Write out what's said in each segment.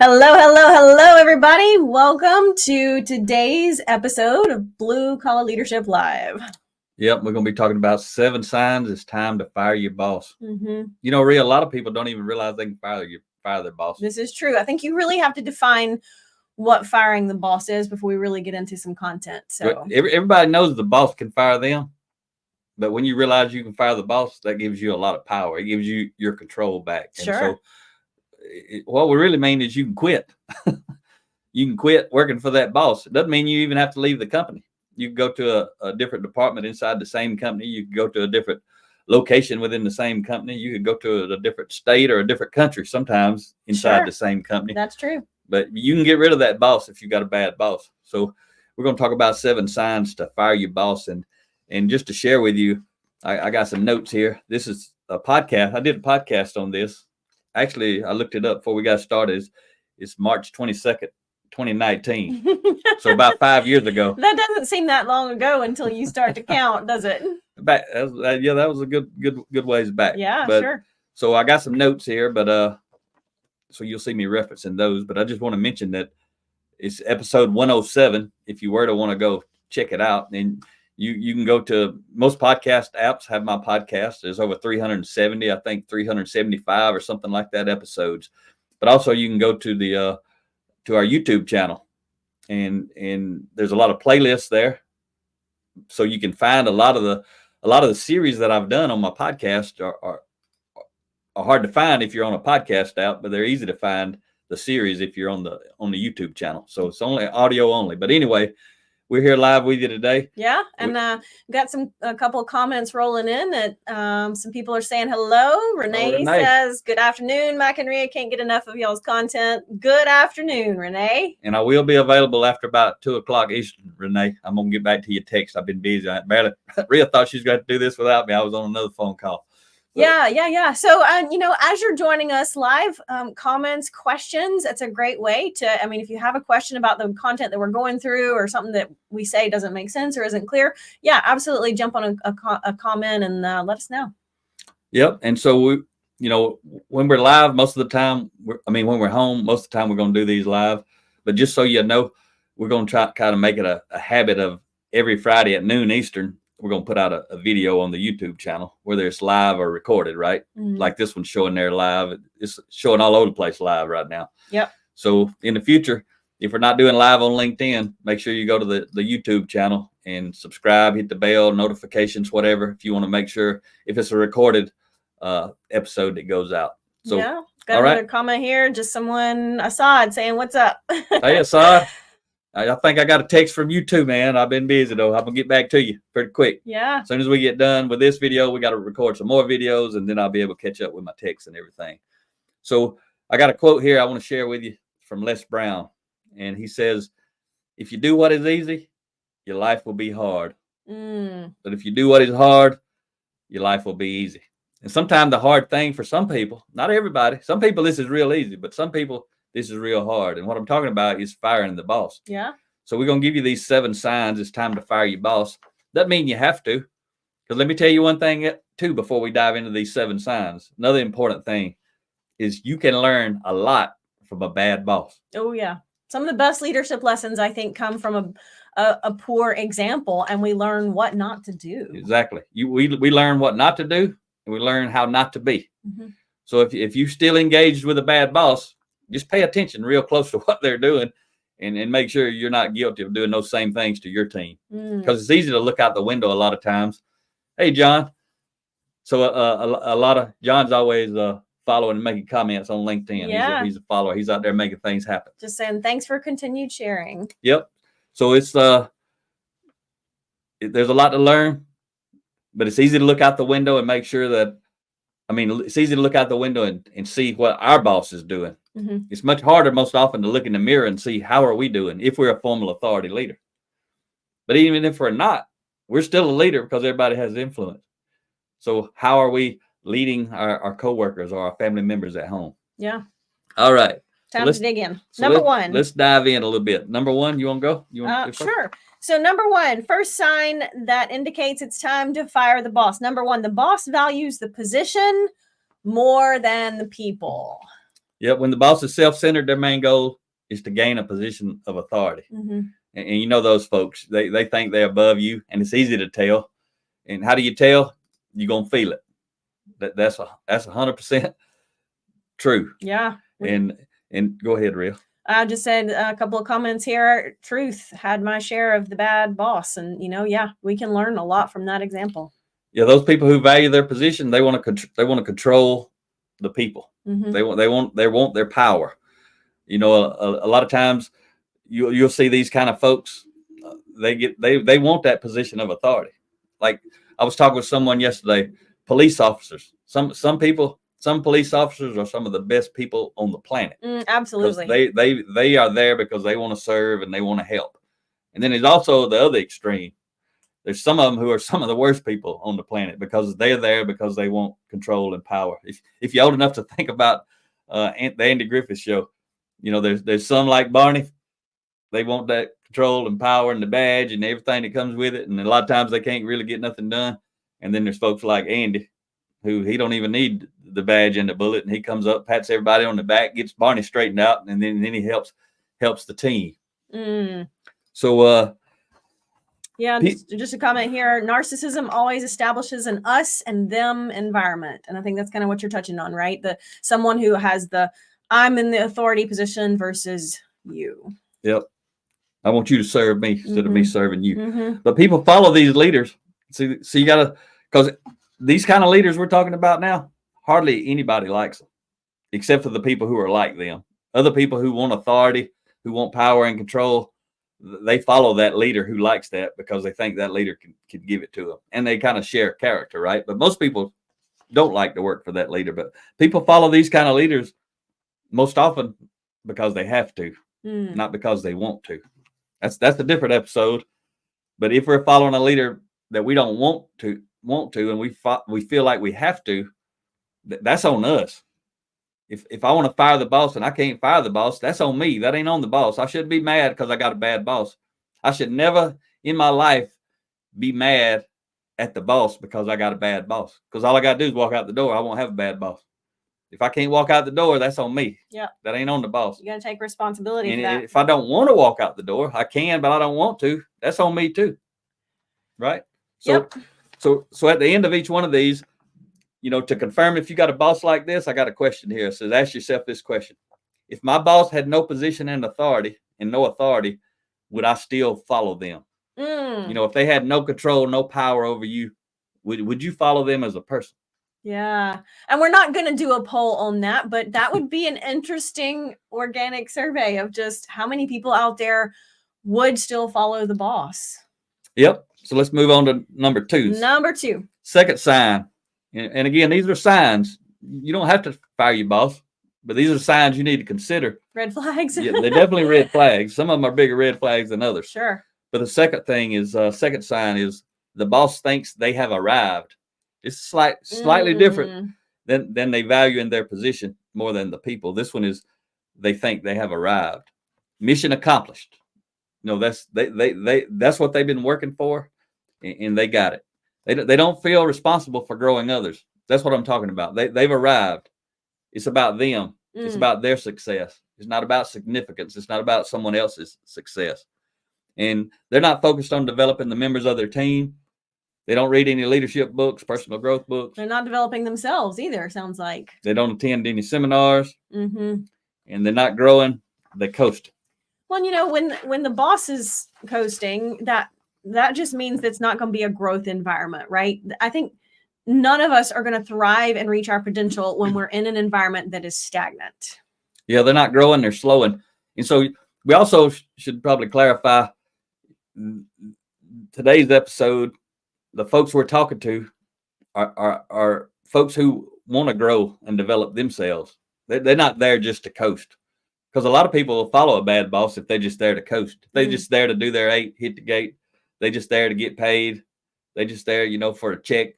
Hello, everybody. Welcome to today's episode of Blue Collar Leadership Live. Yep, we're going to be talking about 7 signs it's time to fire your boss. Mm-hmm. You know, a lot of people don't even realize they can fire their boss. This is true. I think you really have to define what firing the boss is before we really get into some content. So everybody knows the boss can fire them, but when you realize you can fire the boss, that gives you a lot of power. It gives you your control back. Sure. And so what we really mean is you can quit. You can quit working for that boss. It doesn't mean you even have to leave the company. You can go to a different department inside the same company. You can go to a different location within the same company. You could go to a different state or a different country sometimes inside the same company. That's true. But you can get rid of that boss if you got a bad boss. So we're going to talk about 7 signs to fire your boss. And just to share with you, I got some notes here. This is a podcast. I did a podcast on this. Actually, I looked it up before we got started. It's March 22nd. 2019. So about 5 years ago. That doesn't seem that long ago until you start to count, does it? That was a good ways back. Yeah, sure. So I got some notes here, but so you'll see me referencing those. But I just want to mention that it's episode 107. If you were to want to go check it out, and you can go to most podcast apps have my podcast. There's over 370, I think 375 or something like that episodes. But also you can go to to our YouTube channel, and there's a lot of playlists there, so you can find a lot of the series that I've done on my podcast are hard to find if you're on a podcast app, but they're easy to find the series if you're on the YouTube channel. So it's only audio only. But anyway, we're here live with you today. Yeah, and got a couple of comments rolling in that some people are saying hello. Renee says, "Good afternoon, Mac and Rhea. Can't get enough of y'all's content." Good afternoon, Renee. And I will be available after about 2:00 Eastern, Renee. I'm gonna get back to your text. I've been busy. Rhea thought she was going to do this without me. I was on another phone call. Yeah. So, as you're joining us live, comments, questions, it's a great way to, if you have a question about the content that we're going through or something that we say doesn't make sense or isn't clear, yeah, absolutely jump on a comment and let us know. Yep. And so when we're live, most of the time, when we're home, most of the time we're going to do these live. But just so you know, we're going to try to kind of make it a habit of every Friday at noon Eastern. We're going to put out a video on the YouTube channel, whether it's live or recorded, right? Mm-hmm. Like this one's showing there live. It's showing all over the place live right now. Yep. So in the future, if we're not doing live on LinkedIn, make sure you go to the YouTube channel and subscribe, hit the bell, notifications, whatever, if you want to make sure if it's a recorded episode that goes out. So, yeah. Got another comment here. Just someone, Assad, saying, "What's up?" Hey, Assad. I think I got a text from you too, man. I've been busy though. I'm gonna get back to you pretty quick. Yeah. As soon as we get done with this video, we got to record some more videos, and then I'll be able to catch up with my texts and everything. So I got a quote here I want to share with you from Les Brown, and he says, "If you do what is easy, your life will be hard. But if you do what is hard, your life will be easy." And sometimes the hard thing for some people, not everybody, some people this is real easy, but some people this is real hard. And what I'm talking about is firing the boss. Yeah. So we're going to give you these 7 signs it's time to fire your boss. Doesn't mean you have to. Because let me tell you one thing too before we dive into these 7 signs. Another important thing is you can learn a lot from a bad boss. Oh, yeah. Some of the best leadership lessons, I think, come from a poor example, and we learn what not to do. Exactly. We learn what not to do, and we learn how not to be. Mm-hmm. So if you're still engaged with a bad boss, just pay attention real close to what they're doing and make sure you're not guilty of doing those same things to your team. Because it's easy to look out the window a lot of times. Hey, John. So a lot of John's always following and making comments on LinkedIn. Yeah. He's a follower. He's out there making things happen. Just saying thanks for continued sharing. Yep. So it's there's a lot to learn, but it's easy to look out the window and make sure that, it's easy to look out the window and see what our boss is doing. Mm-hmm. It's much harder most often to look in the mirror and see how are we doing if we're a formal authority leader. But even if we're not, we're still a leader because everybody has influence. So how are we leading our coworkers or our family members at home? Yeah. All right. Time to dig in. Number 1. Let's dive in a little bit. Number 1, you want to go? You want to sure. So number 1, first sign that indicates it's time to fire the boss. Number 1, the boss values the position more than the people. Yep. When the boss is self-centered, their main goal is to gain a position of authority. Mm-hmm. And you know those folks, they think they're above you, and it's easy to tell. And how do you tell? You're gonna feel it. That's 100% true. Yeah. And go ahead, Real. I just said a couple of comments here. Truth, had my share of the bad boss, and yeah, we can learn a lot from that example. Yeah, those people who value their position, they want to control the people. Mm-hmm. They want their power. A lot of times you'll see these kind of folks. They want that position of authority. Like I was talking with someone yesterday. Police officers. Some police officers are some of the best people on the planet. Absolutely. They are there because they want to serve and they want to help. And then there's also the other extreme. There's some of them who are some of the worst people on the planet because they're there because they want control and power. If you're old enough to think about the Andy Griffith Show, there's some like Barney. They want that control and power and the badge and everything that comes with it. And a lot of times they can't really get nothing done. And then there's folks like Andy, who he don't even need the badge and the bullet. And he comes up, pats everybody on the back, gets Barney straightened out, and then he helps the team. So, yeah, just a comment here. Narcissism always establishes an us and them environment. And I think that's kind of what you're touching on, right? Someone who has I'm in the authority position versus you. Yep. I want you to serve me instead of me serving you. Mm-hmm. But people follow these leaders. So you got to, because these kind of leaders we're talking about now, hardly anybody likes them, except for the people who are like them. Other people who want authority, who want power and control, they follow that leader who likes that because they think that leader can give it to them. And they kind of share character, right? But most people don't like to work for that leader. But people follow these kind of leaders most often because they have to, not because they want to. That's a different episode. But if we're following a leader that we don't want to, and we feel like we have to, that's on us. If I want to fire the boss and I can't fire the boss, that's on me. That ain't on the boss. I shouldn't be mad because I got a bad boss. I should never in my life be mad at the boss because I got a bad boss. Because all I got to do is walk out the door. I won't have a bad boss. If I can't walk out the door, that's on me. Yeah. That ain't on the boss. You got to take responsibility and for that. If I don't want to walk out the door, I can, but I don't want to. That's on me too. Right? So, so at the end of each one of these, to confirm if you got a boss like this, I got a question here. It says, ask yourself this question. If my boss had no position and no authority, would I still follow them? If they had no control, no power over you, would you follow them as a person? Yeah. And we're not going to do a poll on that, but that would be an interesting organic survey of just how many people out there would still follow the boss. Yep. So let's move on to number 2. Number 2. Second sign. And again, these are signs. You don't have to fire your boss, but these are signs you need to consider. Red flags. Yeah, they're definitely red flags. Some of them are bigger red flags than others. Sure. But the second sign is the boss thinks they have arrived. It's slightly different than they value in their position more than the people. This one is they think they have arrived. Mission accomplished. That's what they've been working for, and they got it. They don't feel responsible for growing others. That's what I'm talking about. They've arrived. It's about them. It's about their success. It's not about significance. It's not about someone else's success. And they're not focused on developing the members of their team. They don't read any leadership books, personal growth books. They're not developing themselves either, sounds like. They don't attend any seminars. And they're not growing. They coast. Well, when the boss is coasting, that just means that it's not going to be a growth environment, right? I think none of us are going to thrive and reach our potential when we're in an environment that is stagnant. Yeah, they're not growing, they're slowing. And so we also should probably clarify today's episode, the folks we're talking to are folks who want to grow and develop themselves. They're not there just to coast. Because a lot of people will follow a bad boss if they're just there to coast. If they're just there to do their 8, hit the gate. They're just there to get paid. They're just there, for a check.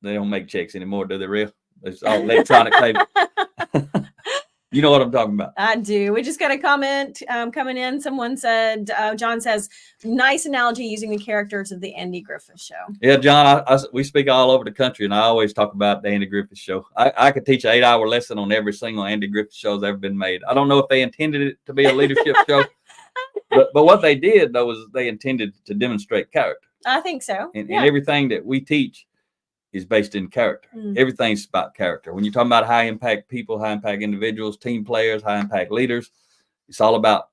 They don't make checks anymore, do they, Real? It's all electronic payment. You know what I'm talking about. I do. We just got a comment coming in. Someone said, John says, nice analogy using the characters of the Andy Griffith Show. Yeah, John, we speak all over the country, and I always talk about the Andy Griffith Show. I could teach an 8-hour lesson on every single Andy Griffith show that's ever been made. I don't know if they intended it to be a leadership show, but what they did, though, was they intended to demonstrate character. I think so. And everything that we teach is based in character. Everything's about character. When you're talking about high impact people, high impact individuals, team players, high impact leaders, it's all about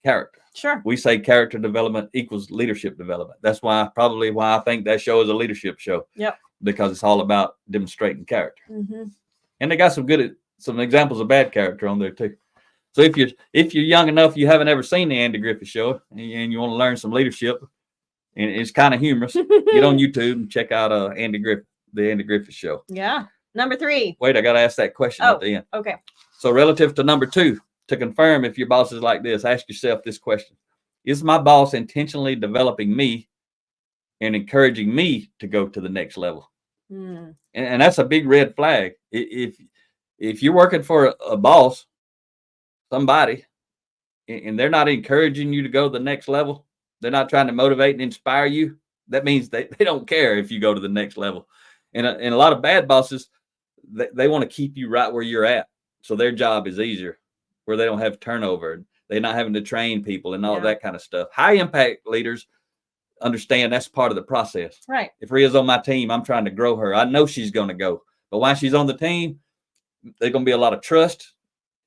character. Sure. We say character development equals leadership development. That's why I think that show is a leadership show. Yep. Because it's all about demonstrating character. Mm-hmm. And they got some examples of bad character on there too. So if you're young enough, you haven't ever seen the Andy Griffith Show, and you want to learn some leadership, and it's kind of humorous, get on YouTube and check out the Andy Griffith Show. Yeah. Number 3. Wait, I got to ask that question at the end. Okay. So relative to number 2, to confirm if your boss is like this, ask yourself this question. Is my boss intentionally developing me and encouraging me to go to the next level? And that's a big red flag. If you're working for a boss, somebody, and they're not encouraging you to go to the next level, they're not trying to motivate and inspire you, that means they don't care if you go to the next level. And a lot of bad bosses, they want to keep you right where you're at. So their job is easier, where they don't have turnover. They're not having to train people and all that kind of stuff. High impact leaders understand that's part of the process. Right. If Ria's on my team, I'm trying to grow her. I know she's going to go. But while she's on the team, there's going to be a lot of trust.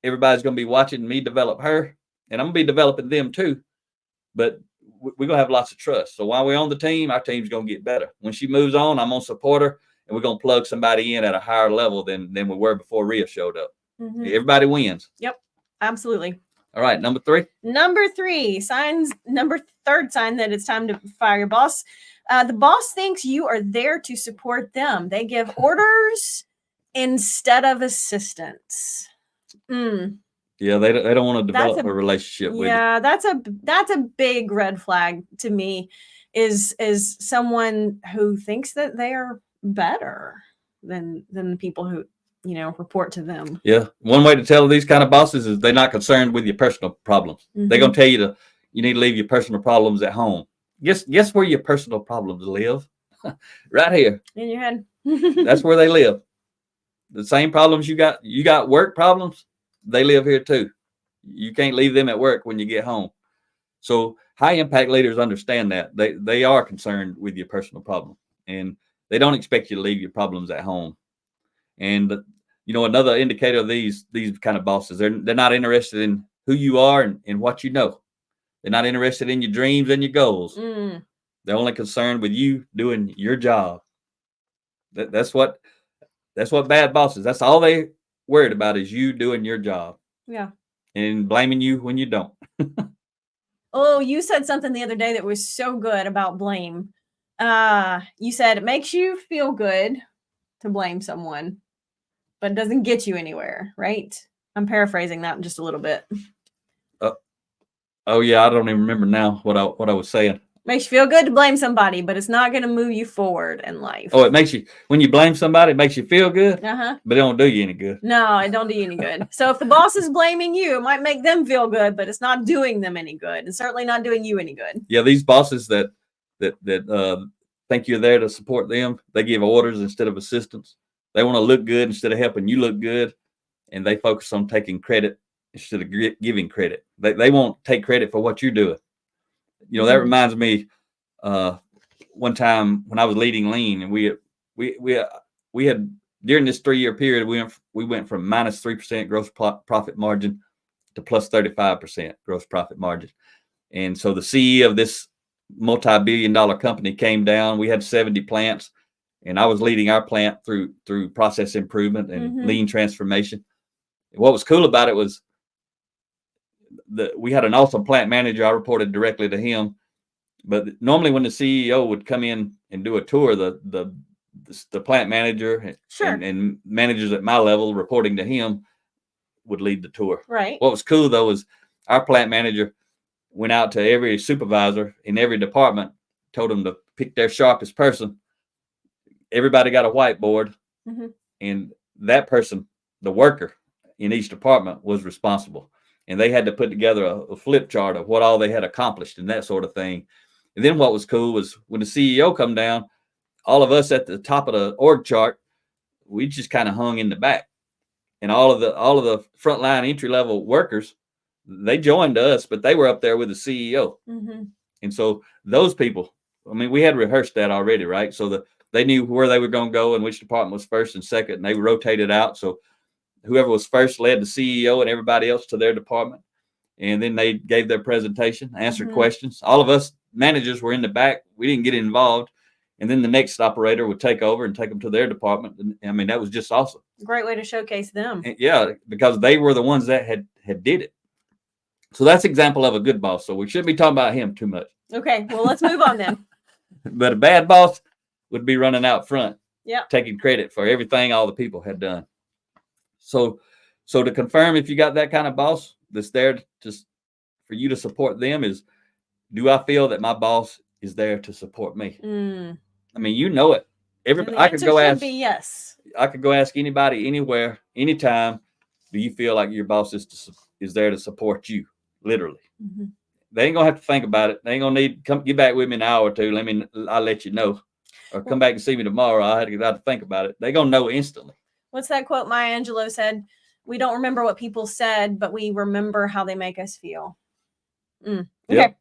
Everybody's going to be watching me develop her, and I'm going to be developing them too. But we're going to have lots of trust. So while we're on the team, our team's going to get better. When she moves on, I'm going to support her, and we're going to plug somebody in at a higher level than we were before Ria showed up. Everybody wins. Yep, absolutely. All right, number 3. Number 3, third sign that it's time to fire your boss. The boss thinks you are there to support them. They give orders instead of assistance. Yeah, they don't want to develop a relationship with you. Yeah, that's a big red flag to me. Is someone who thinks that they are better than the people who report to them. Yeah, one way to tell these kind of bosses is they're not concerned with your personal problems. They're gonna tell you you need to leave your personal problems at home. Guess where your personal problems live? Right here in your head. That's where they live. The same problems you got work problems, they live here too. You can't leave them at work when you get home. So high impact leaders understand that. They are concerned with your personal problem, and they don't expect you to leave your problems at home. And another indicator of these kind of bosses, they're not interested in who you are and what you know. They're not interested in your dreams and your goals. They're only concerned with you doing your job. That's what bad bosses, that's all they worried about, is you doing your job. Yeah. And blaming you when you don't. Oh, you said something the other day that was so good about blame. You said it makes you feel good to blame someone, but it doesn't get you anywhere, right? I'm paraphrasing that just a little bit. Oh yeah, I don't even remember now what I was saying. Makes you feel good to blame somebody, but it's not going to move you forward in life. Oh, it makes you, when you blame somebody, it makes you feel good, but it don't do you any good. No, it don't do you any good. So if the boss is blaming you, it might make them feel good, but it's not doing them any good, and certainly not doing you any good. Yeah, these bosses that think you're there to support them, they give orders instead of assistance. They want to look good instead of helping you look good, and they focus on taking credit instead of giving credit. They won't take credit for what you're doing. That reminds me, one time when I was leading Lean, and we had during this 3-year period, we went from minus 3% gross profit margin to plus 35% gross profit margin. And so the CEO of this multi-billion-dollar company came down. We had 70 plants, and I was leading our plant through process improvement and lean transformation. And what was cool about it was we had an awesome plant manager. I reported directly to him, but normally when the CEO would come in and do a tour, the plant manager and managers at my level reporting to him would lead the tour. Right. What was cool though was our plant manager went out to every supervisor in every department, told them to pick their sharpest person. Everybody got a whiteboard, and that person, the worker in each department was responsible. And they had to put together a flip chart of what all they had accomplished and that sort of thing. And then what was cool was when the CEO come down, all of us at the top of the org chart, we just kind of hung in the back. And all of the frontline entry level workers, they joined us, but they were up there with the CEO. Mm-hmm. And so those people, I mean, we had rehearsed that already, right? So they knew where they were going to go and which department was first and second, and they rotated out. So whoever was first led the CEO and everybody else to their department. And then they gave their presentation, answered questions. All of us managers were in the back. We didn't get involved. And then the next operator would take over and take them to their department. And I mean, that was just awesome. Great way to showcase them. And yeah, because they were the ones that had did it. So that's an example of a good boss. So we shouldn't be talking about him too much. Okay, well, let's move on then. But a bad boss would be running out front, yeah, taking credit for everything all the people had done. So to confirm if you got that kind of boss that's there for you to support them is, do I feel that my boss is there to support me? I mean, you know it. Everybody, I could go ask. Yes. I could go ask anybody, anywhere, anytime. Do you feel like your boss is there to support you? Literally. Mm-hmm. They ain't gonna have to think about it. They ain't gonna need come get back with me in an hour or two. I'll let you know, or come back and see me tomorrow. I had to think about it. They gonna know instantly. What's that quote Maya Angelou said? We don't remember what people said, but we remember how they make us feel. Okay. Yep.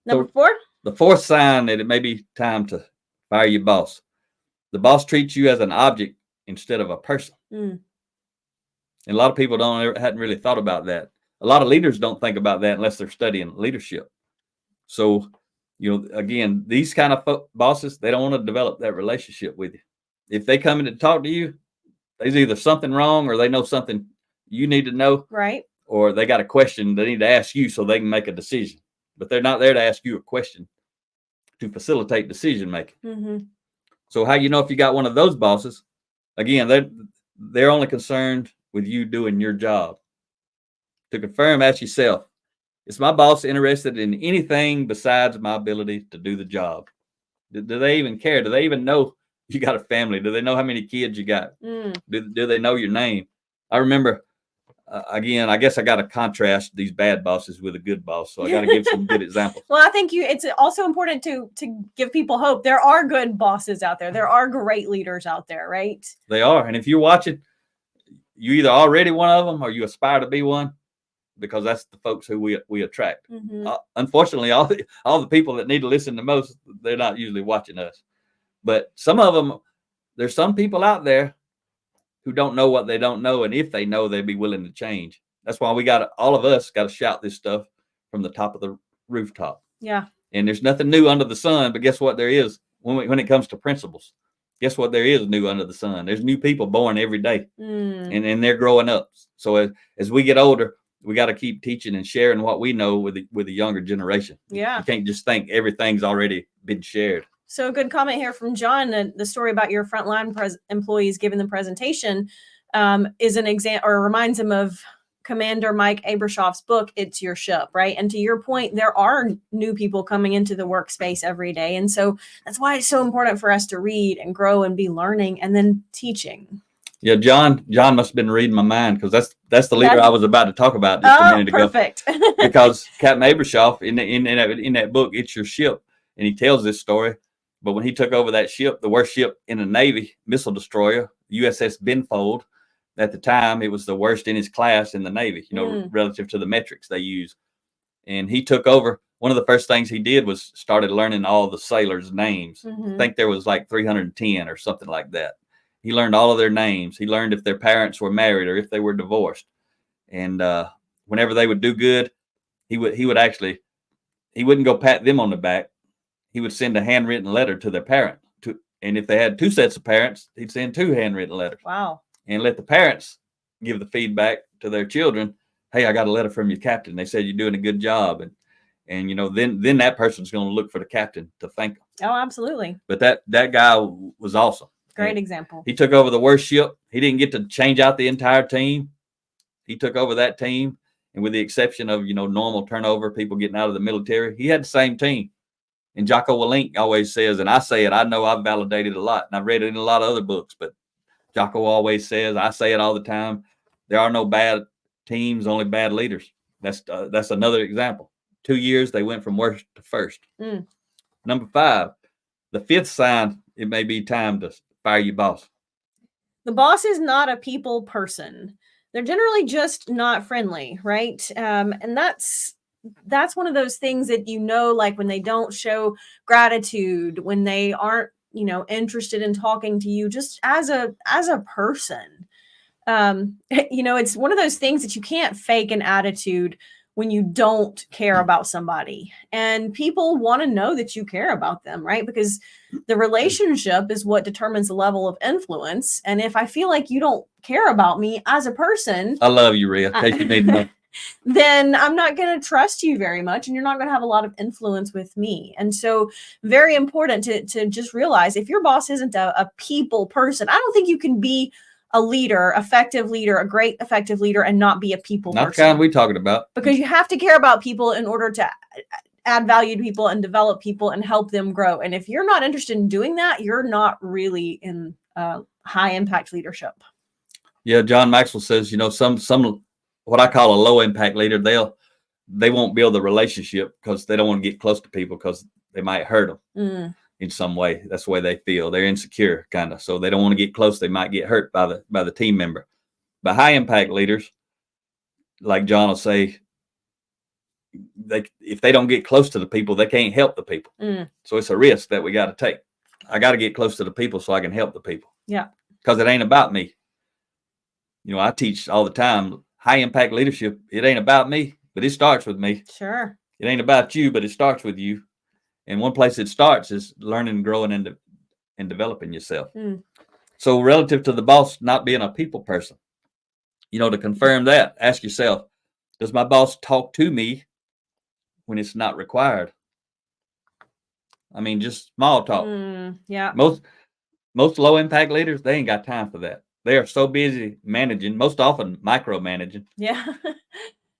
Number 4. The fourth sign that it may be time to fire your boss. The boss treats you as an object instead of a person. And a lot of people hadn't really thought about that. A lot of leaders don't think about that unless they're studying leadership. So, again, these kind of bosses, they don't want to develop that relationship with you. If they come in to talk to you, there's either something wrong or they know something you need to know. Right. Or they got a question they need to ask you so they can make a decision. But they're not there to ask you a question to facilitate decision making. Mm-hmm. So how you know if you got one of those bosses? Again, they're only concerned with you doing your job. To confirm, ask yourself, is my boss interested in anything besides my ability to do the job? Do they even care? Do they even know you got a family? Do they know how many kids you got? Do they know your name? I remember, again, I guess I got to contrast these bad bosses with a good boss. So I got to give some good examples. Well, I think it's also important to give people hope. There are good bosses out there. There are great leaders out there, right? They are. And if you're watching, you either already one of them or you aspire to be one, because that's the folks who we attract. Mm-hmm. Unfortunately, all the people that need to listen the most, they're not usually watching us. But some of them, there's some people out there who don't know what they don't know. And if they know, they'd be willing to change. That's why all of us got to shout this stuff from the top of the rooftop. Yeah. And there's nothing new under the sun, but guess what there is when it comes to principles? Guess what there is new under the sun? There's new people born every day and they're growing up. So as we get older, we got to keep teaching and sharing what we know with the younger generation. Yeah. You can't just think everything's already been shared. So a good comment here from John, the story about your frontline employees giving the presentation is an example, or reminds him of Commander Mike Abrashoff's book, It's Your Ship, right? And to your point, there are new people coming into the workspace every day. And so that's why it's so important for us to read and grow and be learning and then teaching. Yeah, John must have been reading my mind, because that's the leader I was about to talk about just a minute ago. Perfect. Because Captain Abrashoff in that book, It's Your Ship, and he tells this story. But when he took over that ship, the worst ship in the Navy, missile destroyer, USS Benfold, at the time, it was the worst in his class in the Navy, relative to the metrics they use. And he took over. One of the first things he did was started learning all the sailors' names. Mm-hmm. I think there was like 310 or something like that. He learned all of their names. He learned if their parents were married or if they were divorced. And whenever they would do good, he wouldn't go pat them on the back. He would send a handwritten letter to their parent. And if they had 2 sets of parents, he'd send 2 handwritten letters. Wow. And let the parents give the feedback to their children. Hey, I got a letter from your captain. They said you're doing a good job. And then that person's going to look for the captain to thank them. Oh, absolutely. But that guy was awesome. Great example. He took over the worst ship. He didn't get to change out the entire team. He took over that team. And with the exception of, normal turnover, people getting out of the military, he had the same team. And Jocko Willink always says, and I say it, I know I've validated a lot, and I've read it in a lot of other books, but Jocko always says, I say it all the time, there are no bad teams, only bad leaders. That's another example. 2 years, they went from worst to first. Number 5, the 5th sign, it may be time to fire your boss. The boss is not a people person. They're generally just not friendly, right? And that's one of those things that, like when they don't show gratitude, when they aren't, interested in talking to you just as a person. It's one of those things that you can't fake an attitude when you don't care about somebody, and people want to know that you care about them, right? Because the relationship is what determines the level of influence. And if I feel like you don't care about me as a person, I love you, Rhea. In case you need to know. Then I'm not going to trust you very much, and you're not going to have a lot of influence with me. And so very important to just realize, if your boss isn't a people person, I don't think you can be a leader, effective leader, a great effective leader, and not be a people Not person. the kind we talking about. Because you have to care about people in order to add value to people and develop people and help them grow. And if you're not interested in doing that, you're not really in high impact leadership. Yeah, John Maxwell says, some what I call a low impact leader, they won't build the relationship because they don't want to get close to people because they might hurt them in some way. That's the way they feel. They're insecure, kind of, so they don't want to get close. They might get hurt by the team member. But high impact leaders, like John will say, if they don't get close to the people, they can't help the people. So it's a risk that we got to take. I got to get close to the people so I can help the people. Yeah, because it ain't about me. I teach all the time. High impact leadership, it ain't about me, but it starts with me. Sure. It ain't about you, but it starts with you. And one place it starts is learning, growing, and developing yourself. So relative to the boss not being a people person, to confirm that, ask yourself, does my boss talk to me when it's not required? I mean, just small talk. Yeah. Most low impact leaders, they ain't got time for that. They are so busy managing, most often micromanaging. Yeah.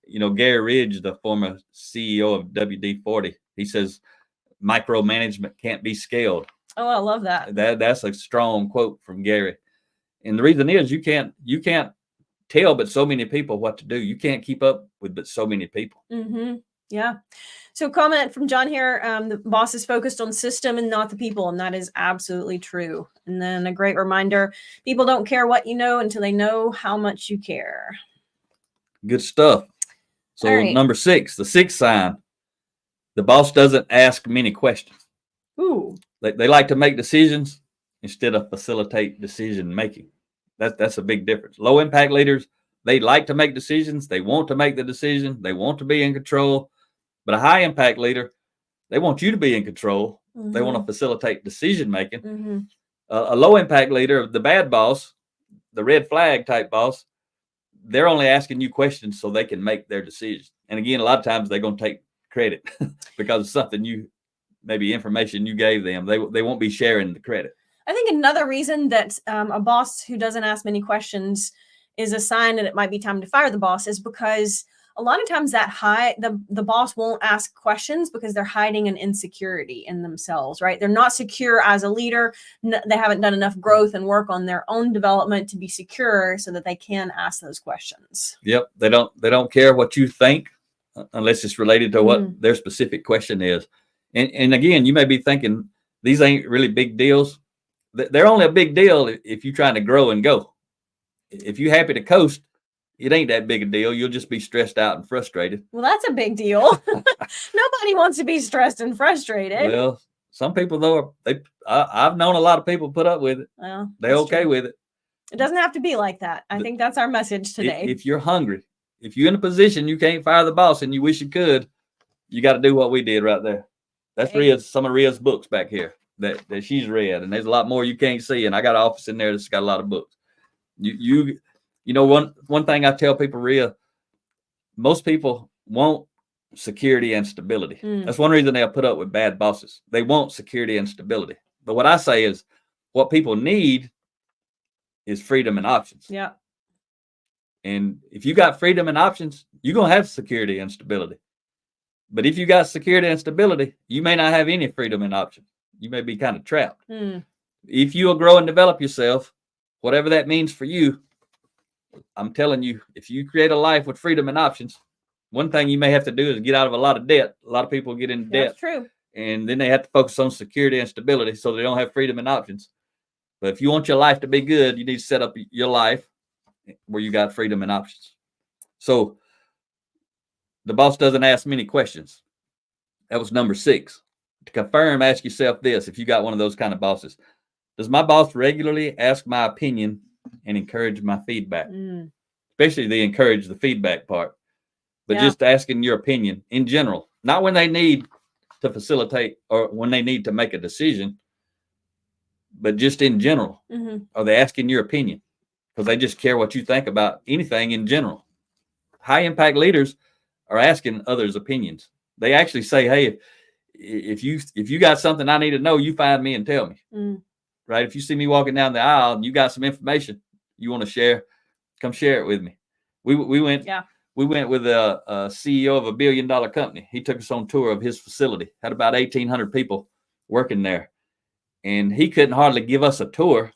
Gary Ridge, the former CEO of WD-40, he says micromanagement can't be scaled. Oh, I love that. That's a strong quote from Gary. And the reason is you can't tell but so many people what to do. You can't keep up with but so many people. Yeah. So comment from John here. The boss is focused on system and not the people. And that is absolutely true. And then a great reminder, people don't care what you know until they know how much you care. Good stuff. So right. Number 6, the 6th sign, the boss doesn't ask many questions. Ooh. They like to make decisions instead of facilitate decision making. That's a big difference. Low impact leaders, they like to make decisions. They want to make the decision. They want to be in control. But a high impact leader, they want you to be in control. They want to facilitate decision making. A low impact leader, the bad boss, the red flag type boss, they're only asking you questions so they can make their decision. And again, a lot of times they're going to take credit because of something maybe information you gave them. They won't be sharing the credit. I think another reason that a boss who doesn't ask many questions is a sign that it might be time to fire the boss is because a lot of times the boss won't ask questions because they're hiding an insecurity in themselves, right? They're not secure as a leader. They haven't done enough growth and work on their own development to be secure so that they can ask those questions. Yep. They don't care what you think unless it's related to what their specific question is. And again, you may be thinking these ain't really big deals. They're only a big deal if you're trying to grow and go. If you're happy to coast, it ain't that big a deal. You'll just be stressed out and frustrated. Well, that's a big deal. Nobody wants to be stressed and frustrated. Well, some people though, I've known a lot of people put up with it. Well, they're okay true with it. It doesn't have to be like that. I think that's our message today. If you're hungry, if you're in a position you can't fire the boss and you wish you could, you got to do what we did right there. That's some of Rhea's books back here that she's read, and there's a lot more you can't see. And I got an office in there that's got a lot of books. One thing I tell people, Rhea, most people want security and stability. That's one reason they'll put up with bad bosses. They want security and stability. But what I say is what people need is freedom and options. Yeah. And if you got freedom and options, you're going to have security and stability. But if you got security and stability, you may not have any freedom and options. You may be kind of trapped. If you will grow and develop yourself, whatever that means for you, I'm telling you, if you create a life with freedom and options, one thing you may have to do is get out of a lot of debt. A lot of people get into debt, That's true. and then they have to focus on security and stability, so they don't have freedom and options. But if you want your life to be good, you need to set up your life where you got freedom and options. So the boss doesn't ask many questions. That was number 6. To confirm, ask yourself this: if you got one of those kind of bosses, does my boss regularly ask my opinion and encourage my feedback? Especially they encourage the feedback part, but just asking your opinion in general, not when they need to facilitate or when they need to make a decision, but just in general. Are they asking your opinion? Because they just care what you think about anything in general. High impact leaders are asking others' opinions. They actually say, hey, if you got something I need to know, you find me and tell me. Right? If you see me walking down the aisle and you got some information you want to share, come share it with me. We went with a CEO of a $1 billion company. He took us on tour of his facility. Had about 1,800 people working there, and he couldn't hardly give us a tour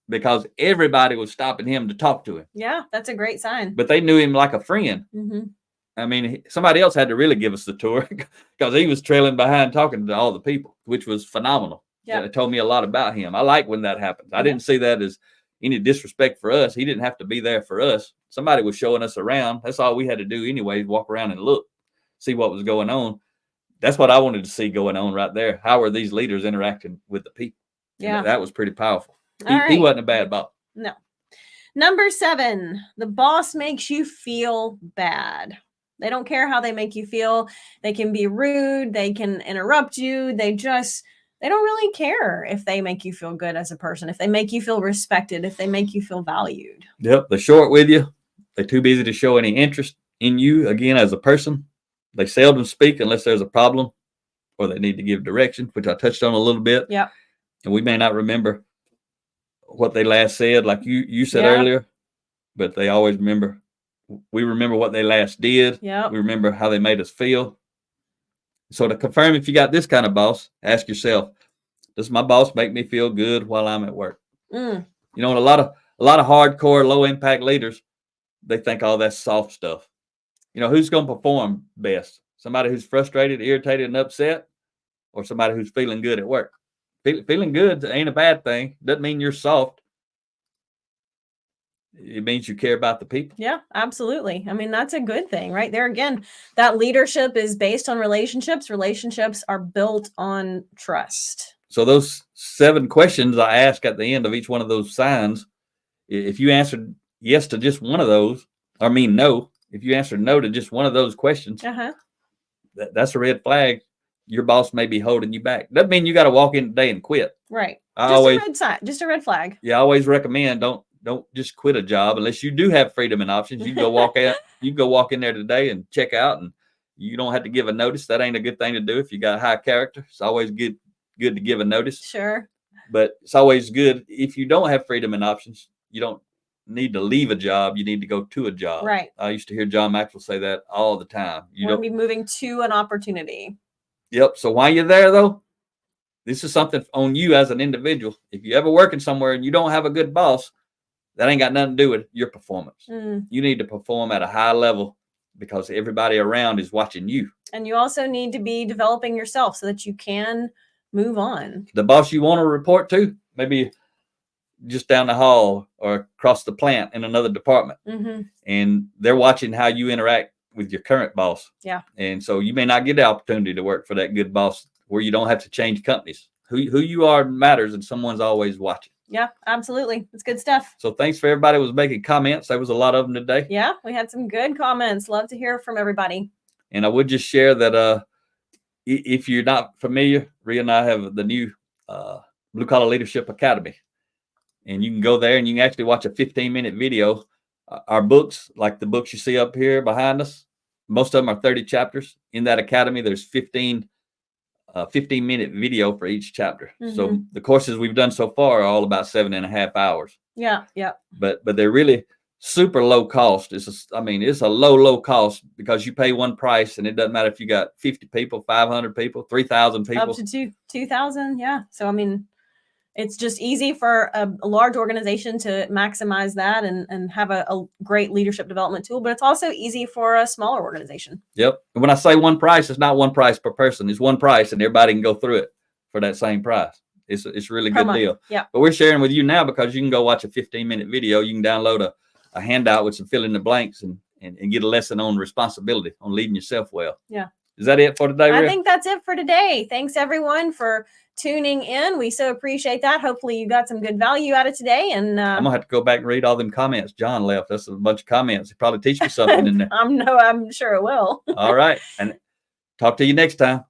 because everybody was stopping him to talk to him. Yeah, that's a great sign. But they knew him like a friend. I mean, somebody else had to really give us the tour because he was trailing behind talking to all the people, which was phenomenal. Yeah, it told me a lot about him. I like when that happens. I didn't see that as any disrespect for us. He didn't have to be there for us. Somebody was showing us around. That's all we had to do anyway, walk around and look, see what was going on. That's what I wanted to see going on right there. How are these leaders interacting with the people? Yeah. And that was pretty powerful. He wasn't a bad boss. No. Number 7, the boss makes you feel bad. They don't care how they make you feel. They can be rude. They can interrupt you. They don't really care if they make you feel good as a person, if they make you feel respected, if they make you feel valued. Yep. They're short with you. They're too busy to show any interest in you, again, as a person. They seldom speak unless there's a problem or they need to give direction, which I touched on a little bit. Yeah. And we may not remember what they last said, like you said earlier, but they always remember. We remember what they last did. Yeah. We remember how they made us feel. So to confirm if you got this kind of boss, ask yourself, does my boss make me feel good while I'm at work? You know, a lot of hardcore, low impact leaders, they think all that's soft stuff. You know, who's going to perform best? Somebody who's frustrated, irritated, and upset, or somebody who's feeling good at work? Feeling good ain't a bad thing. Doesn't mean you're soft. It means you care about the people. Yeah, absolutely. I mean, that's a good thing, right? There again, that leadership is based on relationships. Relationships are built on trust. So those 7 questions I ask at the end of each one of those signs, if you answered yes to just one of those, no, if you answered no to just one of those questions, that's a red flag. Your boss may be holding you back. Doesn't mean you got to walk in today and quit. Right. Just a red flag. Yeah, I always recommend don't just quit a job unless you do have freedom and options. You can go walk out. You can go walk in there today and check out, and you don't have to give a notice. That ain't a good thing to do if you got high character. It's always good to give a notice. Sure. But it's always good if you don't have freedom and options. You don't need to leave a job. You need to go to a job. Right. I used to hear John Maxwell say that all the time. You don't be moving to an opportunity. Yep. So while you're there, though, this is something on you as an individual. If you ever working somewhere and you don't have a good boss, that ain't got nothing to do with your performance. You need to perform at a high level because everybody around is watching you. And you also need to be developing yourself so that you can move on. The boss you want to report to, maybe just down the hall or across the plant in another department. And they're watching how you interact with your current boss. Yeah. And so you may not get the opportunity to work for that good boss where you don't have to change companies. Who you are matters, and someone's always watching. Yeah, absolutely. It's good stuff. So thanks for everybody who was making comments. There was a lot of them today. Yeah, we had some good comments. Love to hear from everybody. And I would just share that if you're not familiar, Rhea and I have the new Blue Collar Leadership Academy. And you can go there and you can actually watch a 15-minute video. Our books, like the books you see up here behind us, most of them are 30 chapters. In that academy, there's 15-minute video for each chapter. So the courses we've done so far are all about 7.5 hours. Yeah. But they're really super low cost. It's a low cost because you pay one price, and it doesn't matter if you got 50 people, 500 people, 3,000 people. Up to 2,000. Yeah. So, It's just easy for a large organization to maximize that and have a great leadership development tool, but it's also easy for a smaller organization. Yep. And when I say one price, it's not one price per person. It's one price and everybody can go through it for that same price. It's a really good deal. Yeah. But we're sharing with you now because you can go watch a 15-minute video. You can download a handout with some fill in the blanks and get a lesson on responsibility, on leading yourself well. Yeah. Is that it for today, I Rick? think that's it for today. Thanks everyone for tuning in. We so appreciate that. Hopefully you got some good value out of today. And I'm gonna have to go back and read all them comments John left. That's a bunch of comments. He probably teach me something in there. I'm sure it will. All right. And talk to you next time.